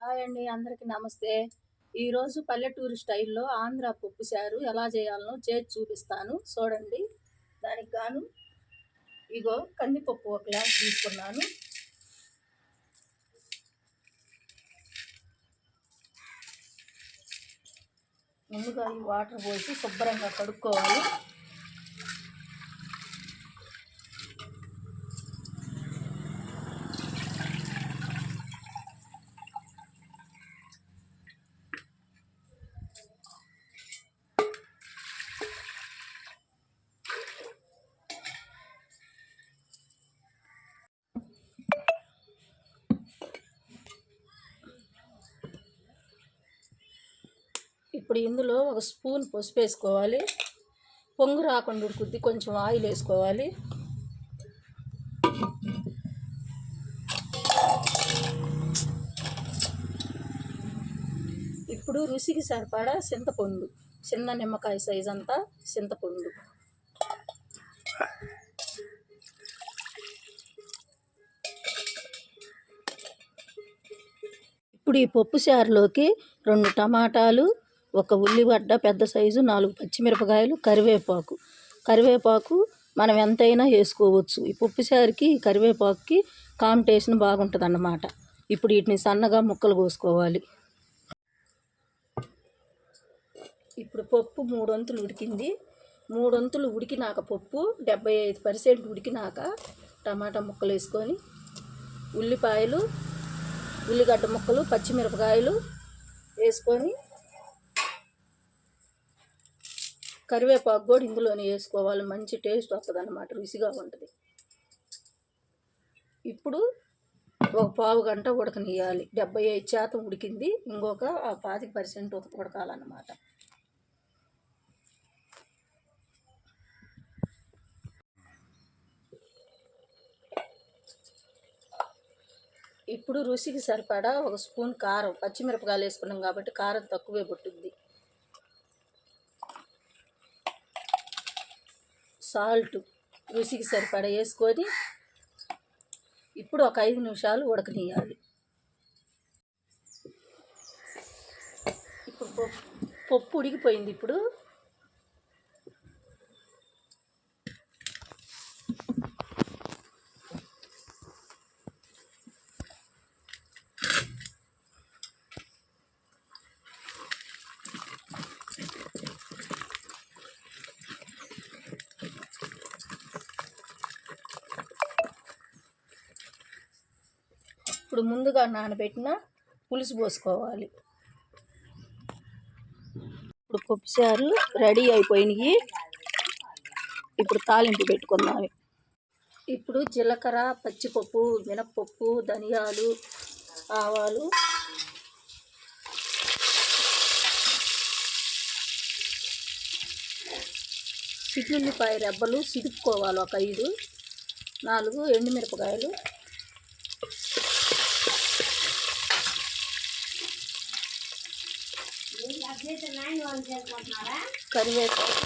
Hi అండి, అందరికీ నమస్తే. ఈరోజు పల్లెటూరు స్టైల్లో ఆంధ్ర పప్పుచారు ఎలా చేయాలనో చేసి చూపిస్తాను చూడండి. దానికి గాను ఇగో కందిపప్పు ఒక గ్లాస్ తీసుకున్నాను. ముందుగా ఈ వాటర్ పోసి శుభ్రంగా కడుక్కోవాలి. ఇప్పుడు ఇందులో ఒక స్పూన్ పసుపు వేసుకోవాలి. పొంగు రాకుండా ఉడుకుద్ది, కొంచెం ఆయిల్ వేసుకోవాలి. ఇప్పుడు రుచికి సరిపడా చింతపండు, చిన్న నిమ్మకాయ సైజ్ అంతా చింతపండు. ఇప్పుడు ఈ పప్పు చారులోకి 2 టమాటాలు, ఒక ఉల్లిగడ్డ పెద్ద సైజు, 4 పచ్చిమిరపకాయలు, కరివేపాకు మనం ఎంతైనా వేసుకోవచ్చు. ఈ పప్పు చారుకి కరివేపాకుకి కాంబినేషన్ బాగుంటుంది అన్నమాట. ఇప్పుడు వీటిని సన్నగా ముక్కలు కోసుకోవాలి. ఇప్పుడు పప్పు 3 వంతులు ఉడికింది. 3 వంతులు ఉడికినాక పప్పు 75% ఉడికినాక టమాటా ముక్కలు వేసుకొని ఉల్లిపాయలు, ఉల్లిగడ్డ ముక్కలు, పచ్చిమిరపకాయలు వేసుకొని కరివేపాకు కూడా ఇందులోనే వేసుకోవాలి. మంచి టేస్ట్ వస్తుంది అన్నమాట, రుచిగా ఉంటుంది. ఇప్పుడు ఒక పావు గంట ఉడకనియాలి. 75% ఉడికింది, ఇంకొక 25% ఉడకాలన్నమాట. ఇప్పుడు రుచికి సరిపడా ఒక స్పూన్ కారం, పచ్చిమిరపకాయలు వేసుకున్నాం కాబట్టి కారం తక్కువే పట్టుద్ది. సాల్ట్ రుచికి సరిపడా వేసుకొని ఇప్పుడు ఒక 5 నిమిషాలు ఉడకనియాలి. ఇప్పుడు పప్పు ఉడికిపోయింది. ఇప్పుడు ముందుగా నానబెట్టిన పులుసు పోసుకోవాలి. ఇప్పుడు పప్పుచారు రెడీ అయిపోయినాయి. ఇప్పుడు తాలింపు పెట్టుకుందాం. ఇప్పుడు జీలకర్ర, పచ్చిపప్పు, మినప్పప్పు, ధనియాలు, ఆవాలు, చిన్నుల్లిపాయ రెబ్బలు సిదుపుకోవాలి. ఒక 5, 4 ఎండుమిరపకాయలు, కరివేపాకు,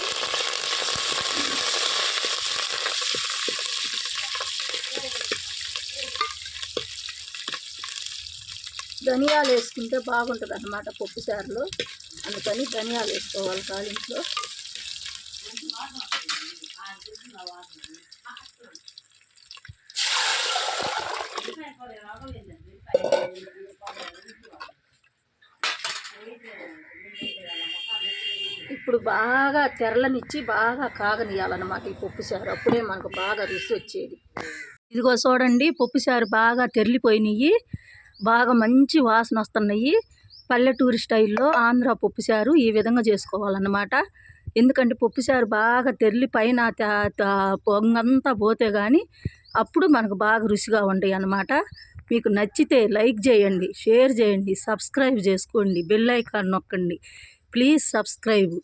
ధనియాలు వేసుకుంటే బాగుంటుంది అన్నమాట పప్పు చారులో, అందుకని ధనియాలు వేసుకోవాలి తాలింపులో. ఇప్పుడు బాగా తెరలనిచ్చి బాగా కాగనియాలన్నమాట ఈ పప్పుచారు. అప్పుడే మనకు బాగా రుచి వచ్చేది. ఇదిగో చూడండి, పప్పుచారు బాగా తెరలిపోయినాయి, బాగా మంచి వాసన వస్తున్నాయి. పల్లెటూరు స్టైల్లో ఆంధ్ర పప్పుచారు ఈ విధంగా చేసుకోవాలన్నమాట. ఎందుకంటే పప్పుచారు బాగా తెరలి పైన పొంగంతా పోతే కానీ అప్పుడు మనకు బాగా రుచిగా ఉంటాయి అన్నమాట. మీకు నచ్చితే లైక్ చేయండి, షేర్ చేయండి, సబ్స్క్రైబ్ చేసుకోండి, బెల్ ఐకాన్ నొక్కండి. Please subscribe.